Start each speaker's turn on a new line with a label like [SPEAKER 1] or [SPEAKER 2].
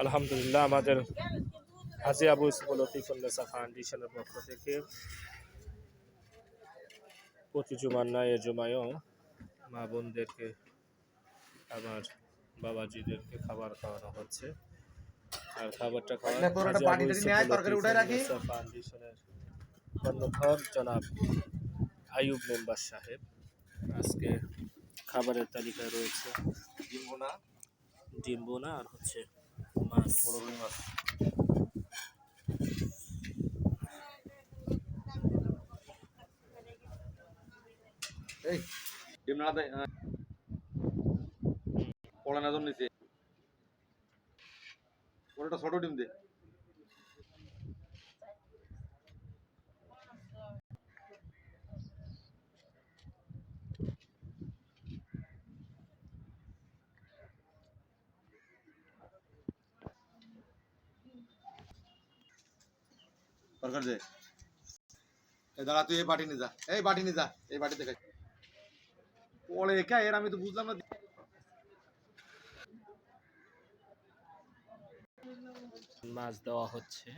[SPEAKER 1] আলহামদুলিল্লাহ আমাদের হাজী আবু ইউসুফুল লতিফুন্নেসা ফাউন্ডেশনের পক্ষ থেকে প্রতি জুমার নয় এ জুমায়ও মা বোনদেরকে আমার বাবাজিদেরকে খাবার খাওয়ানো হচ্ছে। আর খাবারটা খাওয়ান হাজী আবু ইউসুফুল লতিফুন্নেসা ফাউন্ডেশনের কর্ণধর জনাব আইয়ুব মেম্বার সাহেব। আজকে খাবারের তালিকায় রয়েছে ডিম বোনা আর হচ্ছে মাছ, রুই মাছ।
[SPEAKER 2] এই ডিম না দেয় পড়া না জন্য নিচে ওটা ছোট ডিম দে। দরকার দে এই দাঁড়া তুই এই বাটি নিয়ে যা, এই বাটি নিয়ে যা, এই বাটি দেখে পড়ে একা এর আমি তো বুঝলাম না।
[SPEAKER 1] মাছ দেওয়া হচ্ছে।